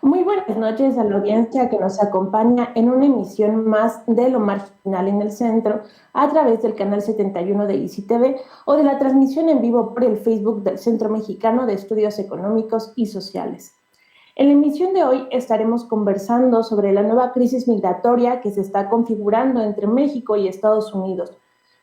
Muy buenas noches a la audiencia que nos acompaña en una emisión más de Lo Marginal en el Centro a través del canal 71 de ICI TV o de la transmisión en vivo por el Facebook del Centro Mexicano de Estudios Económicos y Sociales. En la emisión de hoy estaremos conversando sobre la nueva crisis migratoria que se está configurando entre México y Estados Unidos.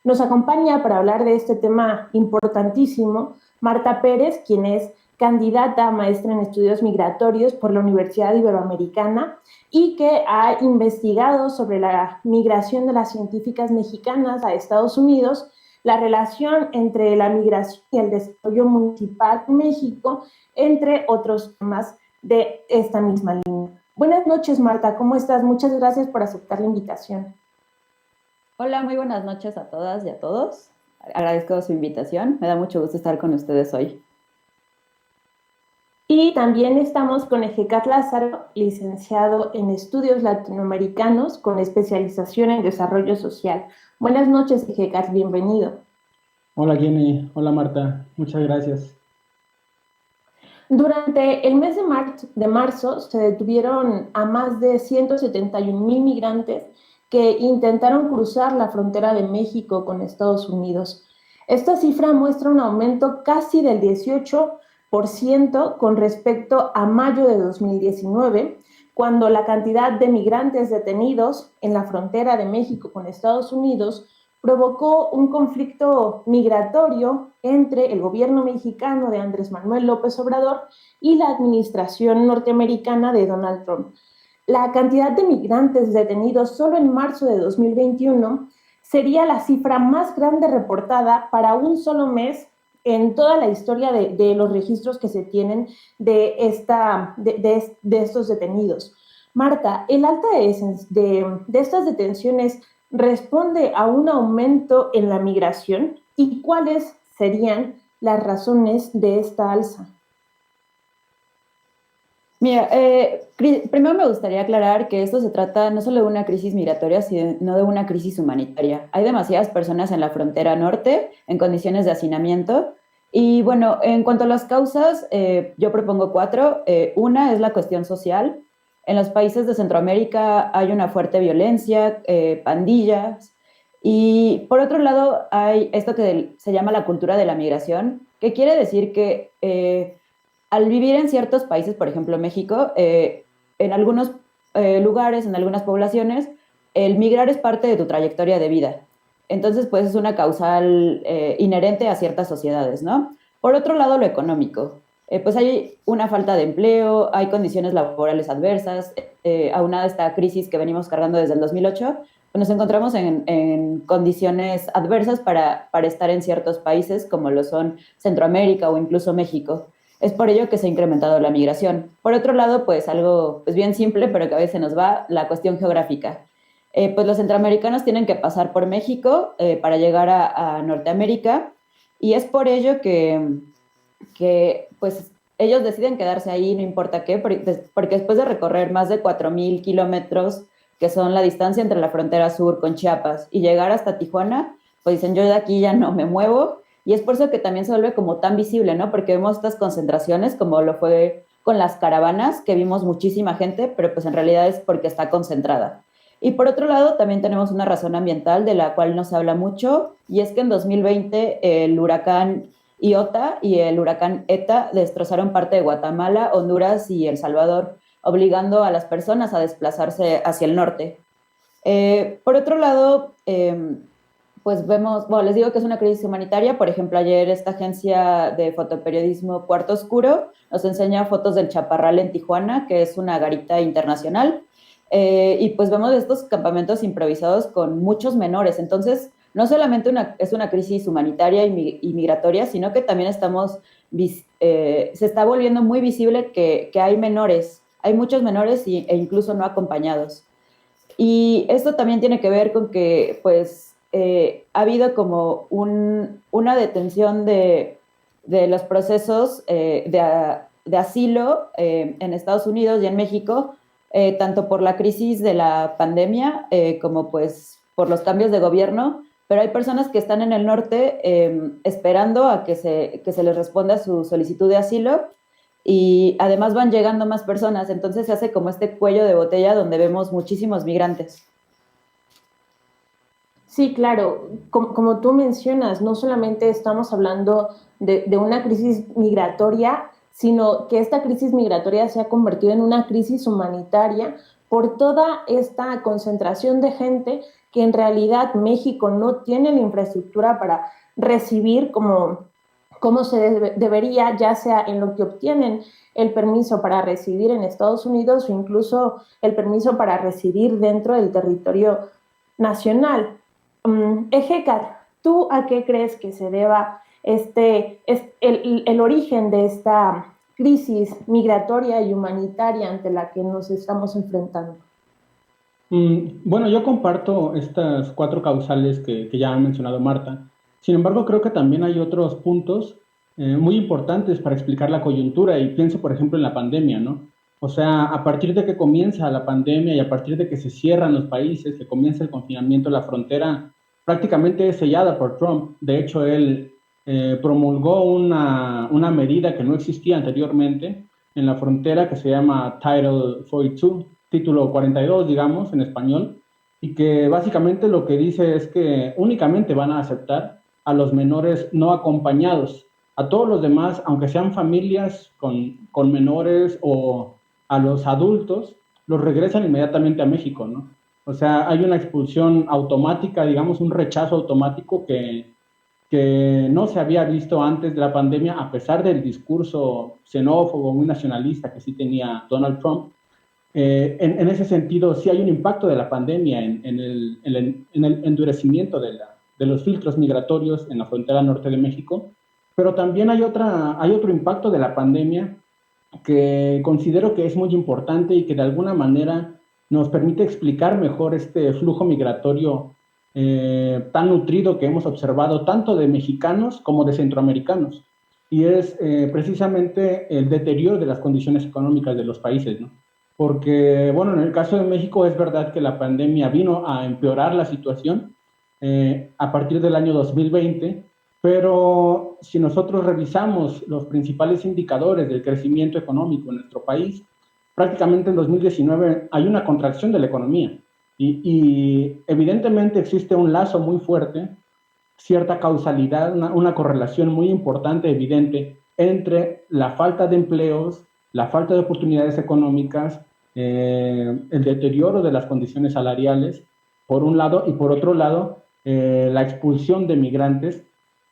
Nos acompaña para hablar de este tema importantísimo Marta Pérez, quien es candidata a maestra en estudios migratorios por la Universidad Iberoamericana y que ha investigado sobre la migración de las científicas mexicanas a Estados Unidos, la relación entre la migración y el desarrollo municipal en México, entre otros temas de esta misma línea. Buenas noches, Marta, ¿cómo estás? Muchas gracias por aceptar la invitación. Hola, muy buenas noches a todas y a todos. Agradezco su invitación. Me da mucho gusto estar con ustedes hoy. Y también estamos con Ejecat Lázaro, licenciado en Estudios Latinoamericanos con especialización en Desarrollo Social. Buenas noches, Ejecat, bienvenido. Hola Jenny, hola Marta, muchas gracias. Durante el mes de marzo se detuvieron a más de 171,000 migrantes que intentaron cruzar la frontera de México con Estados Unidos. Esta cifra muestra un aumento casi del 18% con respecto a mayo de 2019, cuando la cantidad de migrantes detenidos en la frontera de México con Estados Unidos provocó un conflicto migratorio entre el gobierno mexicano de Andrés Manuel López Obrador y la administración norteamericana de Donald Trump. La cantidad de migrantes detenidos solo en marzo de 2021 sería la cifra más grande reportada para un solo mes en toda la historia de los registros que se tienen de estos detenidos. Marta, el alta de estas detenciones responde a un aumento en la migración y cuáles serían las razones de esta alza. Mira, primero me gustaría aclarar que esto se trata no solo de una crisis migratoria, sino de una crisis humanitaria. Hay demasiadas personas en la frontera norte en condiciones de hacinamiento. Y bueno, en cuanto a las causas, yo propongo cuatro. Una es la cuestión social. En los países de Centroamérica hay una fuerte violencia, pandillas. Y por otro lado, hay esto que se llama la cultura de la migración, que quiere decir que al vivir en ciertos países, por ejemplo México, en algunos lugares, en algunas poblaciones, el migrar es parte de tu trayectoria de vida. Entonces, pues es una causal inherente a ciertas sociedades, ¿no? Por otro lado, lo económico. Pues hay una falta de empleo, hay condiciones laborales adversas, aunada a esta crisis que venimos cargando desde el 2008, pues nos encontramos en condiciones adversas para estar en ciertos países como lo son Centroamérica o incluso México. Es por ello que se ha incrementado la migración. Por otro lado, pues algo pues bien simple, pero que a veces nos va, la cuestión geográfica. Pues los centroamericanos tienen que pasar por México para llegar a Norteamérica y es por ello que pues ellos deciden quedarse ahí, no importa qué, porque después de recorrer más de 4,000 kilómetros, que son la distancia entre la frontera sur con Chiapas, y llegar hasta Tijuana, pues dicen, yo de aquí ya no me muevo, y es por eso que también se vuelve como tan visible, ¿no? Porque vemos estas concentraciones, como lo fue con las caravanas, que vimos muchísima gente, pero pues en realidad es porque está concentrada. Y por otro lado, también tenemos una razón ambiental de la cual no se habla mucho, y es que en 2020 el huracán Iota y el huracán Eta destrozaron parte de Guatemala, Honduras y El Salvador, obligando a las personas a desplazarse hacia el norte. Por otro lado, pues vemos, bueno, les digo que es una crisis humanitaria. Por ejemplo, ayer esta agencia de fotoperiodismo Cuarto Oscuro nos enseña fotos del Chaparral en Tijuana, que es una garita internacional, y pues vemos estos campamentos improvisados con muchos menores. Entonces, no solamente es una crisis humanitaria y migratoria, sino que también se está volviendo muy visible que hay menores, hay muchos menores e incluso no acompañados. Y esto también tiene que ver con que, pues, ha habido como una detención de los procesos de asilo en Estados Unidos y en México, tanto por la crisis de la pandemia como pues por los cambios de gobierno, pero hay personas que están en el norte esperando a que se les responda su solicitud de asilo y además van llegando más personas, entonces se hace como este cuello de botella donde vemos muchísimos migrantes. Sí, claro, como tú mencionas, no solamente estamos hablando de una crisis migratoria, sino que esta crisis migratoria se ha convertido en una crisis humanitaria por toda esta concentración de gente que en realidad México no tiene la infraestructura para recibir como debería, ya sea en lo que obtienen el permiso para residir en Estados Unidos o incluso el permiso para residir dentro del territorio nacional. Ejecar, ¿tú a qué crees que se deba el origen de esta crisis migratoria y humanitaria ante la que nos estamos enfrentando? Bueno, yo comparto estas cuatro causales que ya ha mencionado Marta. Sin embargo, creo que también hay otros puntos muy importantes para explicar la coyuntura y pienso, por ejemplo, en la pandemia, ¿no? O sea, a partir de que comienza la pandemia y a partir de que se cierran los países, que comienza el confinamiento, la frontera prácticamente es sellada por Trump. De hecho, él promulgó una medida que no existía anteriormente en la frontera que se llama Title 42, título 42, digamos, en español, y que básicamente lo que dice es que únicamente van a aceptar a los menores no acompañados. A todos los demás, aunque sean familias con menores o a los adultos, los regresan inmediatamente a México, ¿no? O sea, hay una expulsión automática, digamos, un rechazo automático que no se había visto antes de la pandemia, a pesar del discurso xenófobo, muy nacionalista que sí tenía Donald Trump. En ese sentido, sí hay un impacto de la pandemia en el endurecimiento de los filtros migratorios en la frontera norte de México, pero también hay otro impacto de la pandemia que considero que es muy importante y que de alguna manera nos permite explicar mejor este flujo migratorio tan nutrido que hemos observado tanto de mexicanos como de centroamericanos. Y es precisamente el deterioro de las condiciones económicas de los países, ¿no? Porque, bueno, en el caso de México es verdad que la pandemia vino a empeorar la situación a partir del año 2020, pero si nosotros revisamos los principales indicadores del crecimiento económico en nuestro país, prácticamente en 2019 hay una contracción de la economía y evidentemente existe un lazo muy fuerte, cierta causalidad, una correlación muy importante, evidente, entre la falta de empleos, la falta de oportunidades económicas, el deterioro de las condiciones salariales, por un lado, y por otro lado, la expulsión de migrantes,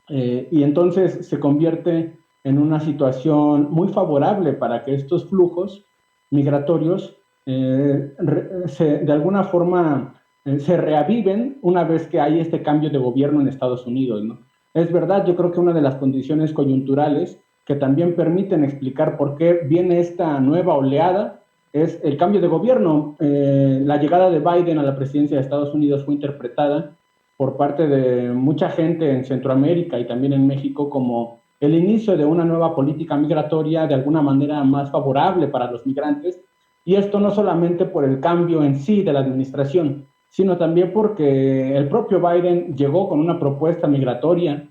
y entonces se convierte en una situación muy favorable para que estos flujos migratorios de alguna forma se reaviven una vez que hay este cambio de gobierno en Estados Unidos, ¿no? Es verdad, yo creo que una de las condiciones coyunturales que también permiten explicar por qué viene esta nueva oleada es el cambio de gobierno. La llegada de Biden a la presidencia de Estados Unidos fue interpretada por parte de mucha gente en Centroamérica y también en México como el inicio de una nueva política migratoria de alguna manera más favorable para los migrantes. Y esto no solamente por el cambio en sí de la administración, sino también porque el propio Biden llegó con una propuesta migratoria.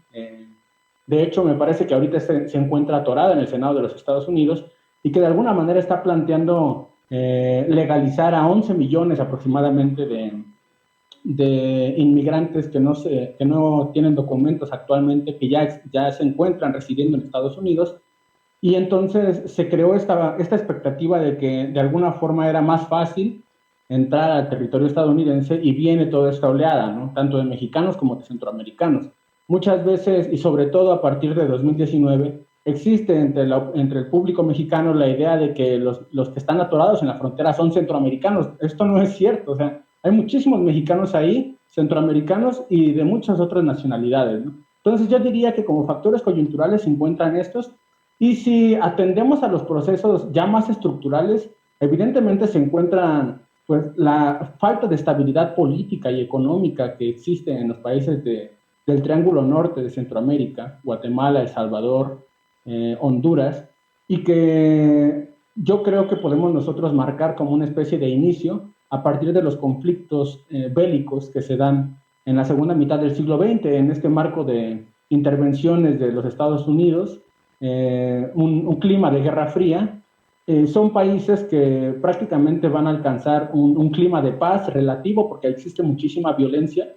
De hecho, me parece que ahorita se encuentra atorada en el Senado de los Estados Unidos y que de alguna manera está planteando legalizar a 11 millones aproximadamente de inmigrantes que no tienen documentos actualmente, que ya se encuentran residiendo en Estados Unidos. Y entonces se creó esta expectativa de que de alguna forma era más fácil entrar al territorio estadounidense y viene toda esta oleada, ¿no? Tanto de mexicanos como de centroamericanos. Muchas veces, y sobre todo a partir de 2019, existe entre el público mexicano la idea de que los que están atorados en la frontera son centroamericanos. Esto no es cierto, o sea, hay muchísimos mexicanos ahí, centroamericanos y de muchas otras nacionalidades, ¿no? Entonces yo diría que como factores coyunturales se encuentran estos, y si atendemos a los procesos ya más estructurales, evidentemente se encuentran pues la falta de estabilidad política y económica que existe en los países del Triángulo Norte de Centroamérica, Guatemala, El Salvador, Honduras, y que yo creo que podemos nosotros marcar como una especie de inicio a partir de los conflictos bélicos que se dan en la segunda mitad del siglo XX, en este marco de intervenciones de los Estados Unidos un clima de guerra fría. Son países que prácticamente van a alcanzar un clima de paz relativo porque existe muchísima violencia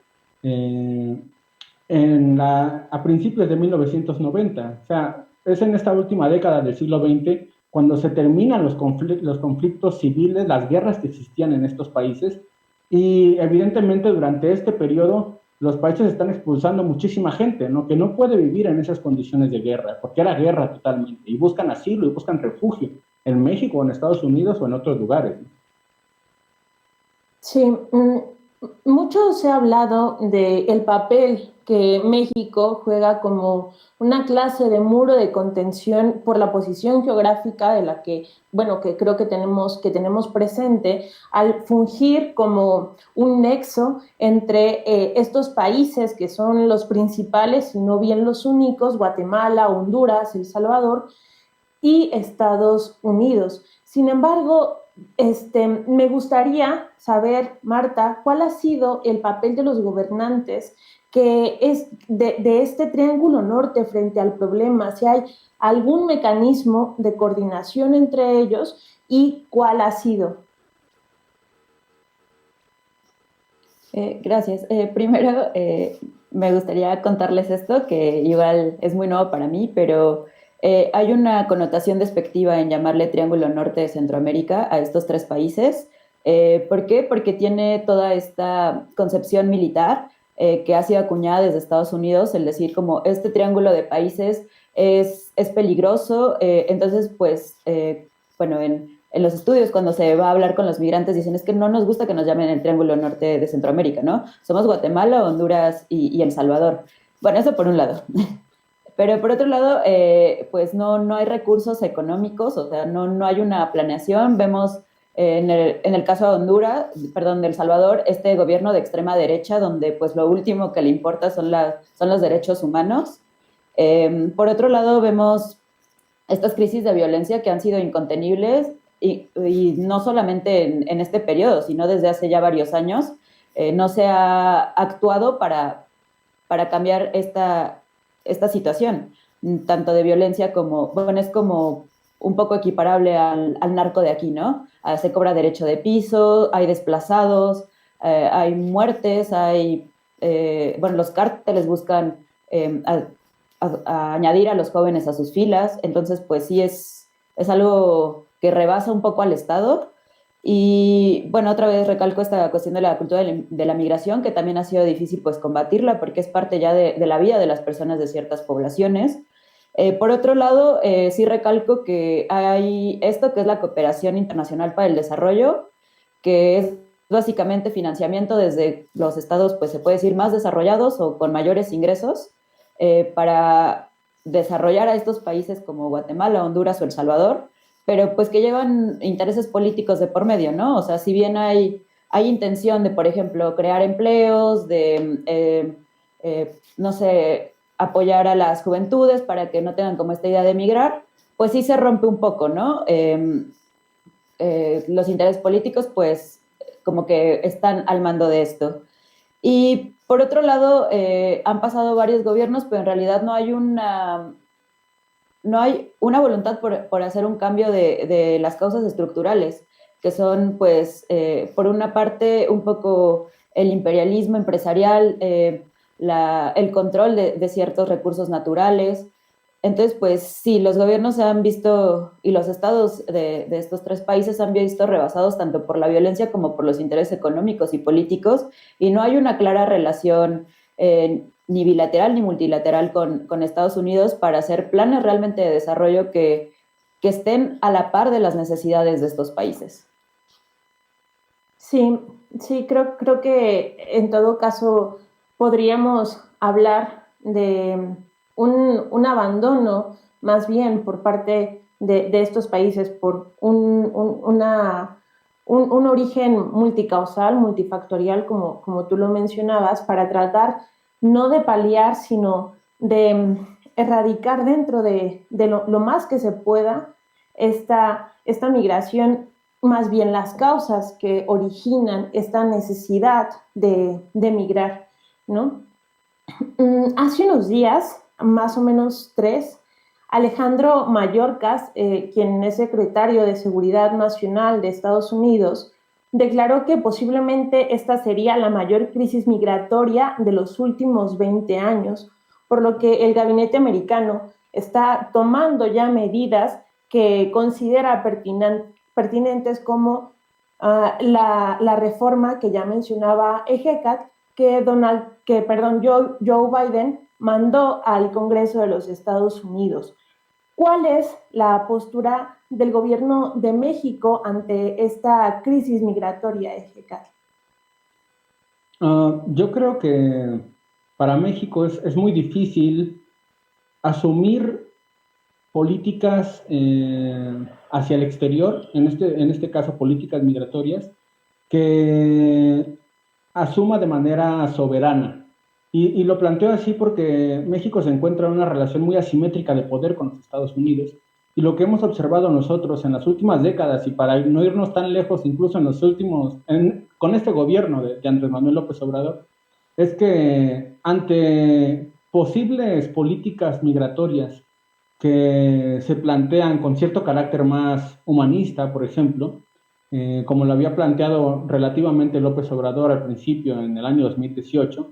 a principios de 1990. O sea, es en esta última década del siglo XX cuando se terminan los conflictos civiles, las guerras que existían en estos países, y evidentemente durante este periodo los países están expulsando muchísima gente, ¿no? Que no puede vivir en esas condiciones de guerra, porque era guerra totalmente, y buscan asilo y buscan refugio en México, en Estados Unidos o en otros lugares, ¿no? Sí, mucho se ha hablado del papel que México juega como una clase de muro de contención por la posición geográfica de la que, bueno, que creo que tenemos presente al fungir como un nexo entre estos países que son los principales y no bien los únicos, Guatemala, Honduras, El Salvador y Estados Unidos. Sin embargo, me gustaría saber, Marta, cuál ha sido el papel de los gobernantes que es de este triángulo norte frente al problema, si hay algún mecanismo de coordinación entre ellos y cuál ha sido. Gracias. Primero, me gustaría contarles esto, que igual es muy nuevo para mí, pero hay una connotación despectiva en llamarle Triángulo Norte de Centroamérica a estos tres países. ¿Por qué? Porque tiene toda esta concepción militar que ha sido acuñada desde Estados Unidos, el decir como este triángulo de países es peligroso, entonces pues, bueno, en los estudios, cuando se va a hablar con los migrantes, dicen es que no nos gusta que nos llamen el Triángulo Norte de Centroamérica, ¿no? Somos Guatemala, Honduras y El Salvador. Bueno, eso por un lado. Pero por otro lado, pues no hay recursos económicos, o sea, no hay una planeación. Vemos en el caso de Honduras, perdón, de El Salvador, este gobierno de extrema derecha, donde pues lo último que le importa son los derechos humanos. Por otro lado, vemos estas crisis de violencia que han sido incontenibles y no solamente en este periodo, sino desde hace ya varios años. No se ha actuado para cambiar esta situación, tanto de violencia como, bueno, es como un poco equiparable al narco de aquí, ¿no? Se cobra derecho de piso, hay desplazados, hay muertes, bueno, los cárteles buscan a añadir a los jóvenes a sus filas, entonces pues sí es algo que rebasa un poco al Estado. Y bueno, otra vez recalco esta cuestión de la cultura de la migración, que también ha sido difícil pues combatirla porque es parte ya de la vida de las personas de ciertas poblaciones. Por otro lado, sí recalco que hay esto que es la cooperación internacional para el desarrollo, que es básicamente financiamiento desde los estados, pues se puede decir, más desarrollados o con mayores ingresos, para desarrollar a estos países como Guatemala, Honduras o El Salvador, pero pues que llevan intereses políticos de por medio, ¿no? O sea, si bien hay intención de, por ejemplo, crear empleos, no sé, apoyar a las juventudes para que no tengan como esta idea de emigrar, pues sí se rompe un poco, ¿no? Los intereses políticos, pues, como que están al mando de esto. Y por otro lado, han pasado varios gobiernos, pero en realidad no hay una voluntad por hacer un cambio de las causas estructurales, que son, pues, por una parte, un poco el imperialismo empresarial, el control de ciertos recursos naturales. Entonces, pues sí, los gobiernos se han visto, y los estados de estos tres países se han visto rebasados tanto por la violencia como por los intereses económicos y políticos, y no hay una clara relación ni bilateral ni multilateral con Estados Unidos para hacer planes realmente de desarrollo que estén a la par de las necesidades de estos países. Sí, sí, creo que en todo caso podríamos hablar de un abandono más bien por parte de estos países por un origen multicausal, multifactorial, como tú lo mencionabas, para tratar no de paliar, sino de erradicar dentro de lo más que se pueda esta migración, más bien las causas que originan esta necesidad de migrar, ¿no? Hace unos días, más o menos 3, Alejandro Mayorkas, quien es secretario de Seguridad Nacional de Estados Unidos, declaró que posiblemente esta sería la mayor crisis migratoria de los últimos 20 años, por lo que el gabinete americano está tomando ya medidas que considera pertinentes como la reforma que ya mencionaba EJECAT, que Joe Biden mandó al Congreso de los Estados Unidos. ¿Cuál es la postura del gobierno de México ante esta crisis migratoria, EJECAT? Yo creo que para México es muy difícil asumir políticas hacia el exterior, en este caso políticas migratorias, que asuma de manera soberana. Y lo planteo así porque México se encuentra en una relación muy asimétrica de poder con los Estados Unidos. Y lo que hemos observado nosotros en las últimas décadas, y para no irnos tan lejos, incluso en los últimos, con este gobierno de Andrés Manuel López Obrador, es que ante posibles políticas migratorias que se plantean con cierto carácter más humanista, por ejemplo, como lo había planteado relativamente López Obrador al principio, en el año 2018,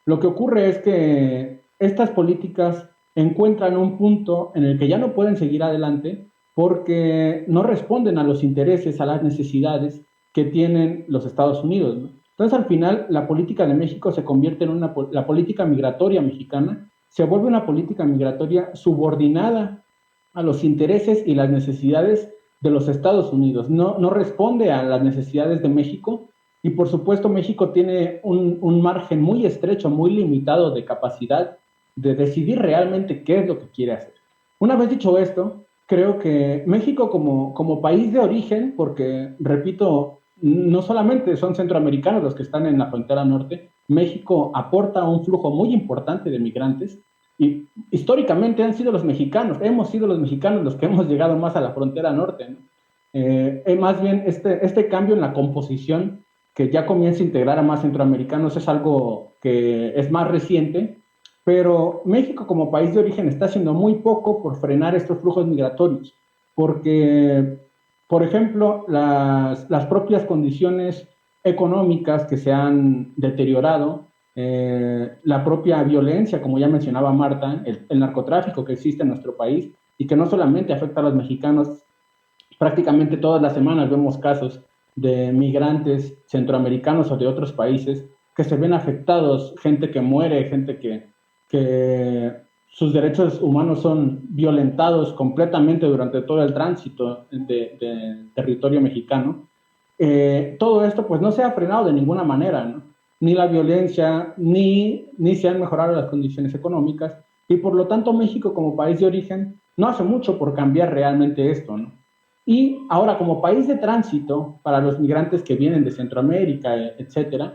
lo que ocurre es que estas políticas encuentran un punto en el que ya no pueden seguir adelante porque no responden a los intereses, a las necesidades que tienen los Estados Unidos, ¿no? Entonces, al final, la política de México se convierte en la política migratoria mexicana se vuelve una política migratoria subordinada a los intereses y las necesidades de los Estados Unidos. No responde a las necesidades de México y, por supuesto, México tiene un margen muy estrecho, muy limitado de capacidad de decidir realmente qué es lo que quiere hacer. Una vez dicho esto, creo que México como país de origen, porque, repito, no solamente son centroamericanos los que están en la frontera norte, México aporta un flujo muy importante de migrantes y históricamente han sido los mexicanos, hemos sido los mexicanos los que hemos llegado más a la frontera norte, ¿no? Más bien este cambio en la composición que ya comienza a integrar a más centroamericanos es algo que es más reciente, pero México como país de origen está haciendo muy poco por frenar estos flujos migratorios, porque, por ejemplo, las propias condiciones económicas que se han deteriorado, la propia violencia, como ya mencionaba Marta, el narcotráfico que existe en nuestro país y que no solamente afecta a los mexicanos, prácticamente todas las semanas vemos casos de migrantes centroamericanos o de otros países que se ven afectados, gente que muere, gente que sus derechos humanos son violentados completamente durante todo el tránsito de territorio mexicano. Todo esto pues no se ha frenado de ninguna manera, ¿no? Ni la violencia, ni se han mejorado las condiciones económicas, y por lo tanto México como país de origen no hace mucho por cambiar realmente esto, ¿no? Y ahora como país de tránsito para los migrantes que vienen de Centroamérica, etcétera,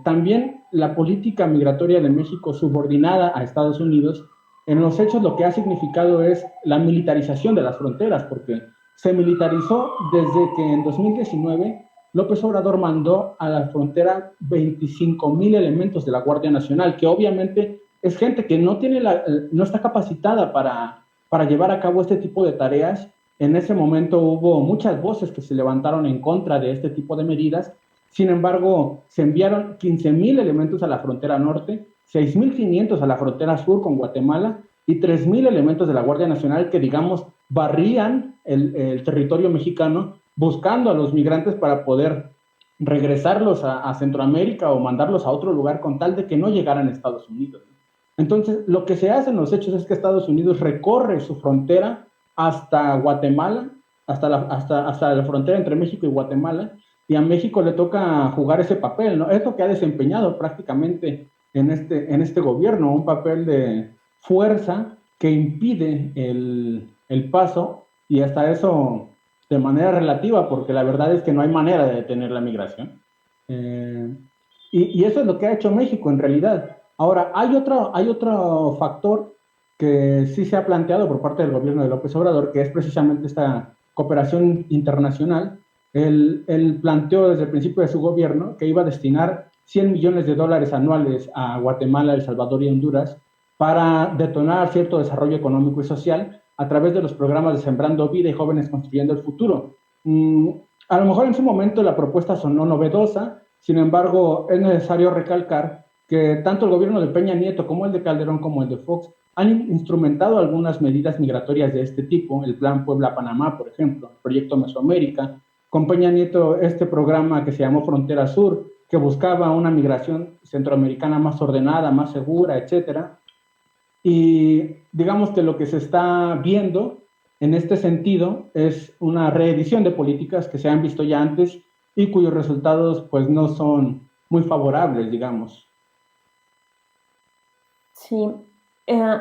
también la política migratoria de México subordinada a Estados Unidos, en los hechos lo que ha significado es la militarización de las fronteras, porque se militarizó desde que en 2019 López Obrador mandó a la frontera 25,000 elementos de la Guardia Nacional, que obviamente es gente que no está capacitada para llevar a cabo este tipo de tareas. En ese momento hubo muchas voces que se levantaron en contra de este tipo de medidas. Sin embargo, se enviaron 15,000 elementos a la frontera norte, 6,500 a la frontera sur con Guatemala y 3,000 elementos de la Guardia Nacional que, digamos, barrían el territorio mexicano buscando a los migrantes para poder regresarlos a Centroamérica o mandarlos a otro lugar con tal de que no llegaran a Estados Unidos. Entonces, lo que se hace en los hechos es que Estados Unidos recorre su frontera hasta Guatemala, hasta la frontera entre México y Guatemala, y a México le toca jugar ese papel, ¿no? Es lo que ha desempeñado prácticamente en este gobierno, un papel de fuerza que impide el paso, y hasta eso de manera relativa, porque la verdad es que no hay manera de detener la migración. Y eso es lo que ha hecho México en realidad. Ahora, hay otro factor que sí se ha planteado por parte del gobierno de López Obrador, que es precisamente esta cooperación internacional. Él planteó desde el principio de su gobierno que iba a destinar $100 millones anuales a Guatemala, El Salvador y Honduras para detonar cierto desarrollo económico y social a través de los programas de Sembrando Vida y Jóvenes Construyendo el Futuro. A lo mejor en su momento la propuesta sonó novedosa, sin embargo es necesario recalcar que tanto el gobierno de Peña Nieto como el de Calderón como el de Fox han instrumentado algunas medidas migratorias de este tipo, el Plan Puebla-Panamá, por ejemplo, el Proyecto Mesoamérica, con Peña Nieto este programa que se llamó Frontera Sur, que buscaba una migración centroamericana más ordenada, más segura, etcétera. Y digamos que lo que se está viendo en este sentido es una reedición de políticas que se han visto ya antes y cuyos resultados pues no son muy favorables, digamos. Sí,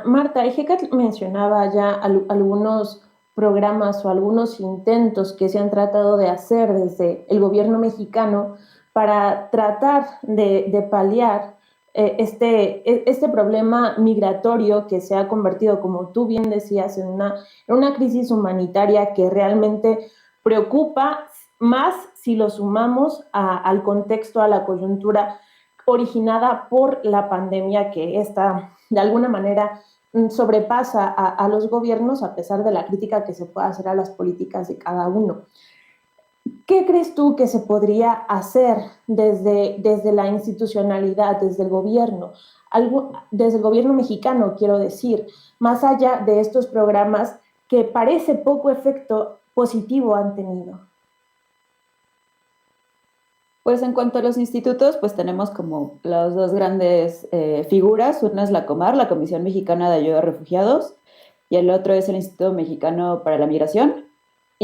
Marta, Ejecat mencionaba ya algunos programas o algunos intentos que se han tratado de hacer desde el gobierno mexicano para tratar de paliar este problema migratorio que se ha convertido, como tú bien decías, en una crisis humanitaria que realmente preocupa más si lo sumamos al contexto, a la coyuntura originada por la pandemia que está de alguna manera sobrepasa a los gobiernos a pesar de la crítica que se pueda hacer a las políticas de cada uno. ¿Qué crees tú que se podría hacer desde la institucionalidad, desde el gobierno, desde el gobierno mexicano, quiero decir, más allá de estos programas que parece poco efecto positivo han tenido? Pues en cuanto a los institutos, pues tenemos como las dos grandes figuras. Una es la COMAR, la Comisión Mexicana de Ayuda a Refugiados, y el otro es el Instituto Mexicano para la Migración.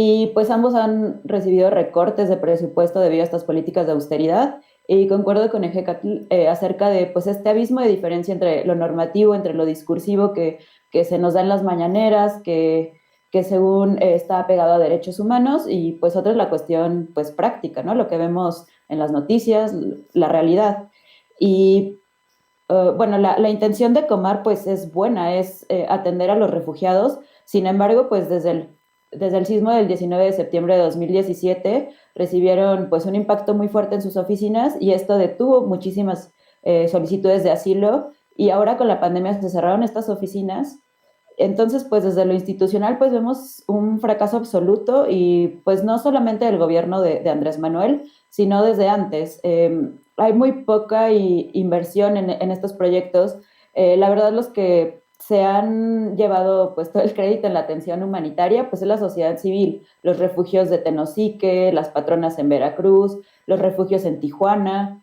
Y pues ambos han recibido recortes de presupuesto debido a estas políticas de austeridad. Y concuerdo con Ejecatl acerca de pues este abismo de diferencia entre lo normativo, entre lo discursivo que se nos da en las mañaneras, que según está pegado a derechos humanos, y pues otra es la cuestión pues práctica, ¿no? Lo que vemos en las noticias, la realidad. Y bueno, la intención de Comar pues es buena, es atender a los refugiados. Sin embargo, pues desde el sismo del 19 de septiembre de 2017 recibieron pues un impacto muy fuerte en sus oficinas, y esto detuvo muchísimas solicitudes de asilo, y ahora con la pandemia se cerraron estas oficinas. Entonces, pues desde lo institucional, pues vemos un fracaso absoluto, y pues no solamente del gobierno de Andrés Manuel, sino desde antes. Hay muy poca inversión en estos proyectos. La verdad, los que se han llevado pues todo el crédito en la atención humanitaria, pues es la sociedad civil, los refugios de Tenosique, las patronas en Veracruz, los refugios en Tijuana.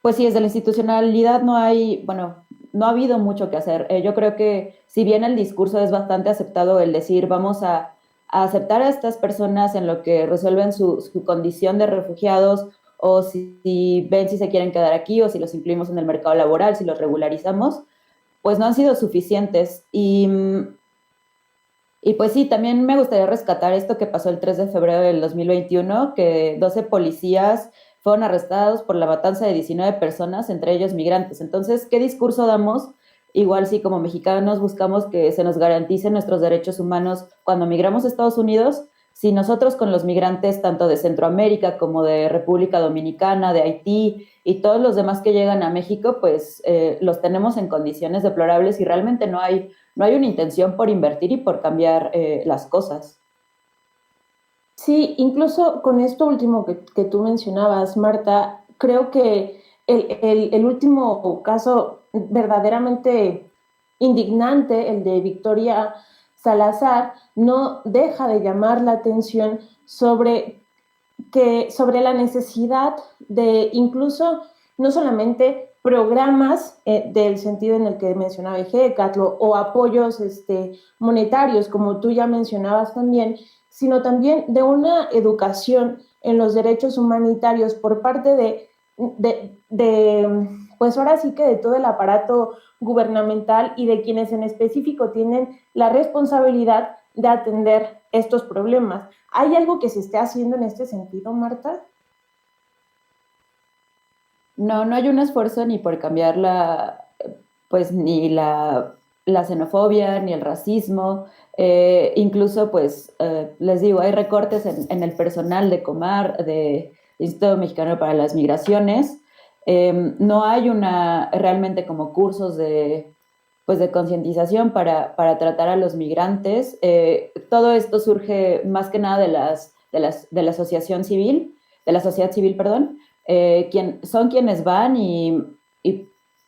Pues sí, desde la institucionalidad no hay, bueno, no ha habido mucho que hacer. Yo creo que si bien el discurso es bastante aceptado, el decir vamos a aceptar a estas personas en lo que resuelven su condición de refugiados, o si ven si se quieren quedar aquí, o si los incluimos en el mercado laboral, si los regularizamos, pues no han sido suficientes. Y pues sí, también me gustaría rescatar esto que pasó el 3 de febrero del 2021, que 12 policías fueron arrestados por la matanza de 19 personas, entre ellos migrantes. Entonces, ¿qué discurso damos? Igual sí, como mexicanos buscamos que se nos garanticen nuestros derechos humanos cuando migramos a Estados Unidos, si nosotros con los migrantes tanto de Centroamérica como de República Dominicana, de Haití y todos los demás que llegan a México, pues los tenemos en condiciones deplorables, y realmente no hay una intención por invertir y por cambiar las cosas. Sí, incluso con esto último que tú mencionabas, Marta, creo que el último caso verdaderamente indignante, el de Victoria Salazar, no deja de llamar la atención sobre la necesidad de incluso no solamente programas del sentido en el que mencionaba GECAT o apoyos monetarios, como tú ya mencionabas también, sino también de una educación en los derechos humanitarios por parte pues ahora sí que de todo el aparato gubernamental y de quienes en específico tienen la responsabilidad de atender estos problemas. ¿Hay algo que se esté haciendo en este sentido, Marta? No, no hay un esfuerzo ni por cambiar pues ni la xenofobia, ni el racismo. Incluso, pues, les digo, hay recortes en el personal de Comar, de Instituto Mexicano para las Migraciones. No hay realmente como cursos pues de concientización para tratar a los migrantes. Todo esto surge más que nada de la asociación civil, de la sociedad civil, perdón, son quienes van y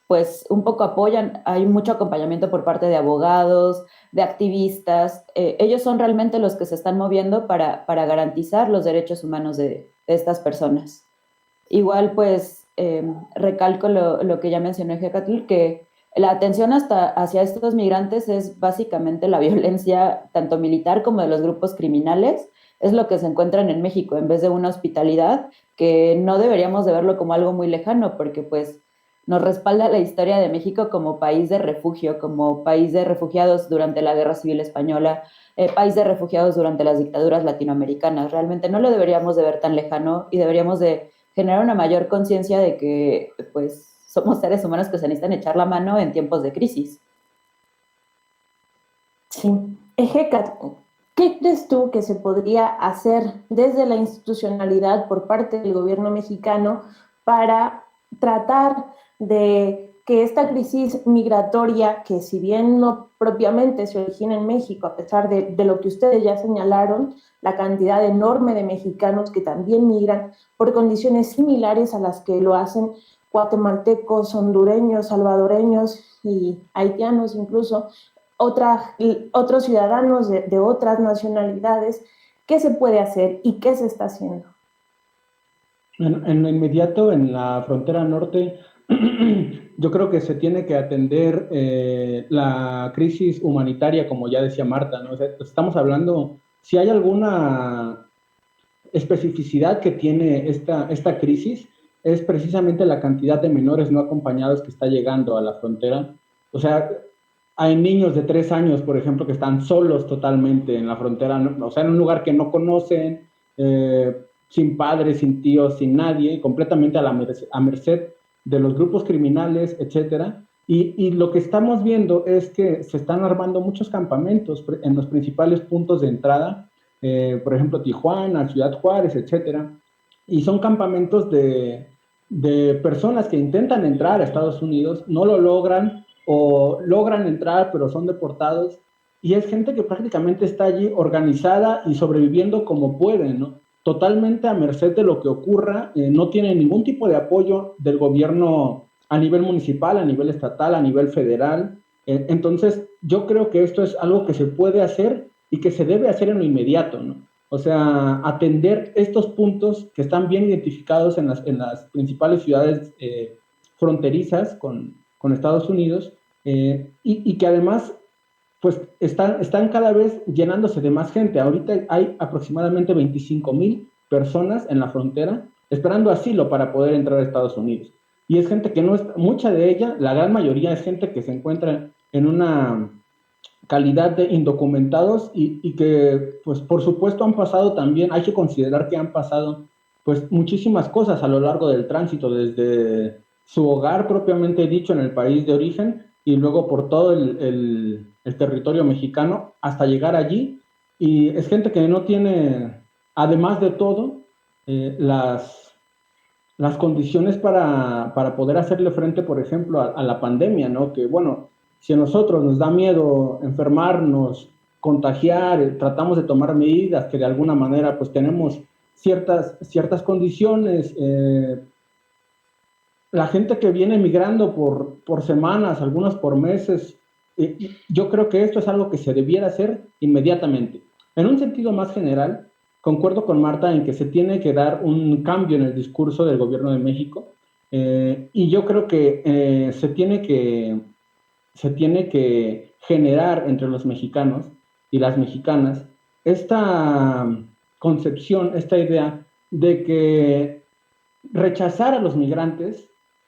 pues un poco apoyan, hay mucho acompañamiento por parte de abogados, de activistas, ellos son realmente los que se están moviendo para garantizar los derechos humanos de estas personas. Igual pues recalco lo que ya mencioné Hecatl, que la atención hacia estos migrantes es básicamente la violencia tanto militar como de los grupos criminales, es lo que se encuentran en México en vez de una hospitalidad que no deberíamos de verlo como algo muy lejano porque pues nos respalda la historia de México como país de refugio, como país de refugiados durante la Guerra Civil Española, país de refugiados durante las dictaduras latinoamericanas. Realmente no lo deberíamos de ver tan lejano y deberíamos de generar una mayor conciencia de que pues somos seres humanos que se necesitan echar la mano en tiempos de crisis. Sí. Ejecat, ¿qué crees tú que se podría hacer desde la institucionalidad por parte del gobierno mexicano para tratar de que esta crisis migratoria, que si bien no propiamente se origina en México, a pesar de lo que ustedes ya señalaron, la cantidad enorme de mexicanos que también migran por condiciones similares a las que lo hacen guatemaltecos, hondureños, salvadoreños y haitianos incluso, otros ciudadanos de otras nacionalidades, ¿qué se puede hacer y qué se está haciendo? En lo inmediato, en la frontera norte, yo creo que se tiene que atender la crisis humanitaria, como ya decía Marta, ¿no? O sea, estamos hablando, si hay alguna especificidad que tiene esta crisis, es precisamente la cantidad de menores no acompañados que está llegando a la frontera. O sea, hay niños de 3 años, por ejemplo, que están solos totalmente en la frontera, o sea, en un lugar que no conocen, sin padres, sin tíos, sin nadie, completamente a merced de los grupos criminales, etcétera. Y lo que estamos viendo es que se están armando muchos campamentos en los principales puntos de entrada, por ejemplo, Tijuana, Ciudad Juárez, etcétera. Y son campamentos de personas que intentan entrar a Estados Unidos, no lo logran o logran entrar pero son deportados. Y es gente que prácticamente está allí organizada y sobreviviendo como pueden, ¿no? Totalmente a merced de lo que ocurra, no tiene ningún tipo de apoyo del gobierno a nivel municipal, a nivel estatal, a nivel federal. Entonces, yo creo que esto es algo que se puede hacer y que se debe hacer en lo inmediato, ¿no? O sea, atender estos puntos que están bien identificados en las principales ciudades fronterizas con Estados Unidos y que además pues están cada vez llenándose de más gente. Ahorita hay aproximadamente 25,000 personas en la frontera esperando asilo para poder entrar a Estados Unidos. Y es gente que no es, mucha de ella, la gran mayoría es gente que se encuentra en una calidad de indocumentados y que, pues por supuesto han pasado también, hay que considerar que han pasado pues muchísimas cosas a lo largo del tránsito, desde su hogar propiamente dicho en el país de origen y luego por todo el territorio mexicano hasta llegar allí. Y es gente que no tiene, además de todo, las condiciones para poder hacerle frente, por ejemplo, a la pandemia, ¿no? Que bueno, si a nosotros nos da miedo enfermarnos, contagiar, tratamos de tomar medidas que de alguna manera pues tenemos ciertas condiciones, la gente que viene migrando por semanas, algunos por meses, yo creo que esto es algo que se debiera hacer inmediatamente. En un sentido más general, concuerdo con Marta en que se tiene que dar un cambio en el discurso del gobierno de México y yo creo que se tiene que generar entre los mexicanos y las mexicanas esta concepción, esta idea de que rechazar a los migrantes,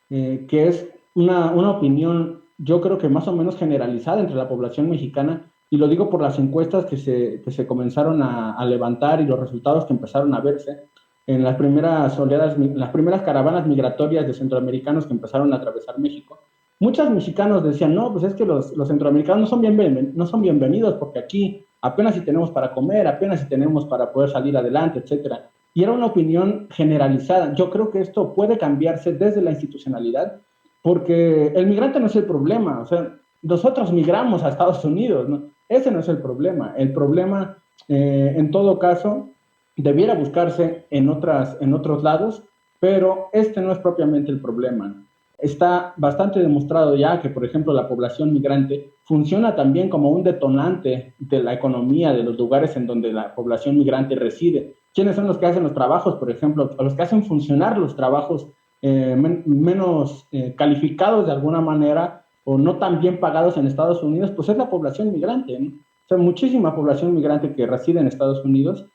que es una opinión yo creo que más o menos generalizada entre la población mexicana, y lo digo por las encuestas que se comenzaron a levantar y los resultados que empezaron a verse en las primeras oleadas, las primeras caravanas migratorias de centroamericanos que empezaron a atravesar México. Muchos mexicanos decían, no, pues es que los centroamericanos no son bienvenidos porque aquí apenas si tenemos para comer, apenas si tenemos para poder salir adelante, etcétera. y era una opinión generalizada. Yo creo que esto puede cambiarse desde la institucionalidad, porque el migrante no es el problema, o sea, nosotros migramos a Estados Unidos, ¿no? Ese no es el problema. El problema, en todo caso, debiera buscarse en otros lados, pero este no es propiamente el problema. Está bastante demostrado ya que, por ejemplo, la población migrante funciona también como un detonante de la economía de los lugares en donde la población migrante reside. ¿Quiénes son los que hacen los trabajos, por ejemplo, o los que hacen funcionar los trabajos menos calificados de alguna manera o no tan bien pagados en Estados Unidos? Pues es la población migrante, ¿no? O sea, muchísima población migrante que reside en Estados Unidos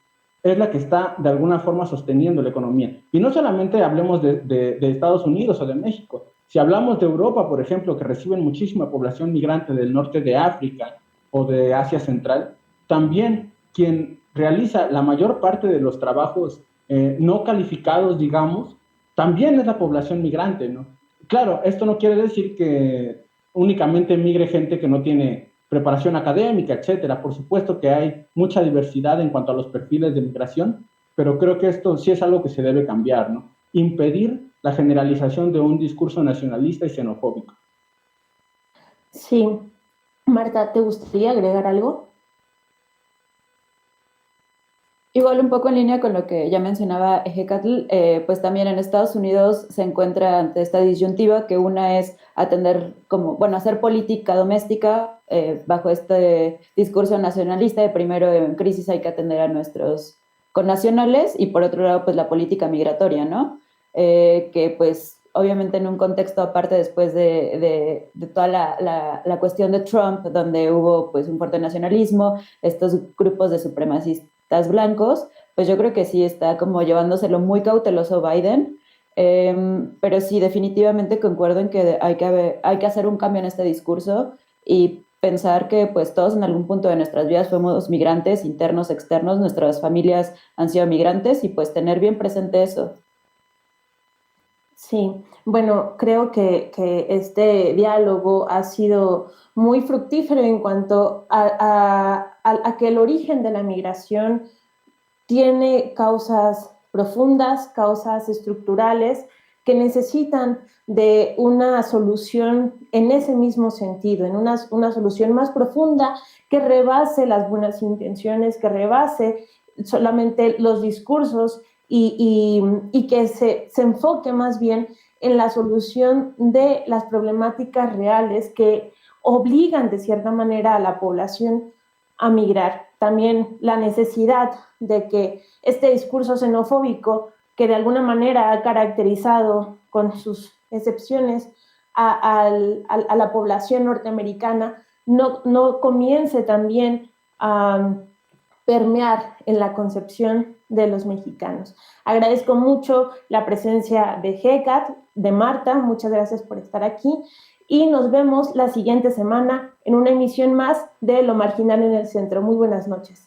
es la que está de alguna forma sosteniendo la economía. Y no solamente hablemos de Estados Unidos o de México. Si hablamos de Europa, por ejemplo, que reciben muchísima población migrante del norte de África o de Asia Central, también quien realiza la mayor parte de los trabajos no calificados, digamos, también es la población migrante, ¿no? Claro, esto no quiere decir que únicamente migre gente que no tiene preparación académica, etcétera. Por supuesto que hay mucha diversidad en cuanto a los perfiles de migración, pero creo que esto sí es algo que se debe cambiar, ¿no? Impedir la generalización de un discurso nacionalista y xenofóbico. Sí. Marta, ¿te gustaría agregar algo? Igual un poco en línea con lo que ya mencionaba Ejecatl, pues también en Estados Unidos se encuentra ante esta disyuntiva que una es atender como, bueno, hacer política doméstica bajo este discurso nacionalista de primero en crisis hay que atender a nuestros connacionales y por otro lado pues la política migratoria, ¿no? Que pues obviamente en un contexto aparte después de toda la cuestión de Trump, donde hubo pues un fuerte nacionalismo, estos grupos de supremacistas blancos, pues yo creo que sí está como llevándoselo muy cauteloso Biden, pero sí definitivamente concuerdo en que hay que hacer un cambio en este discurso y pensar que pues todos en algún punto de nuestras vidas fuimos migrantes, internos, externos, nuestras familias han sido migrantes y pues tener bien presente eso. Sí, bueno, creo que este diálogo ha sido muy fructífero en cuanto a que el origen de la migración tiene causas profundas, causas estructurales que necesitan de una solución en ese mismo sentido, en una solución más profunda que rebase las buenas intenciones, que rebase solamente los discursos y que se enfoque más bien en la solución de las problemáticas reales que obligan de cierta manera a la población a migrar. También la necesidad de que este discurso xenofóbico, que de alguna manera ha caracterizado, con sus excepciones, a la población norteamericana, no comience también a permear en la concepción de los mexicanos. Agradezco mucho la presencia de GECAT, de Marta, muchas gracias por estar aquí, y nos vemos la siguiente semana en una emisión más de Lo Marginal en el Centro. Muy buenas noches.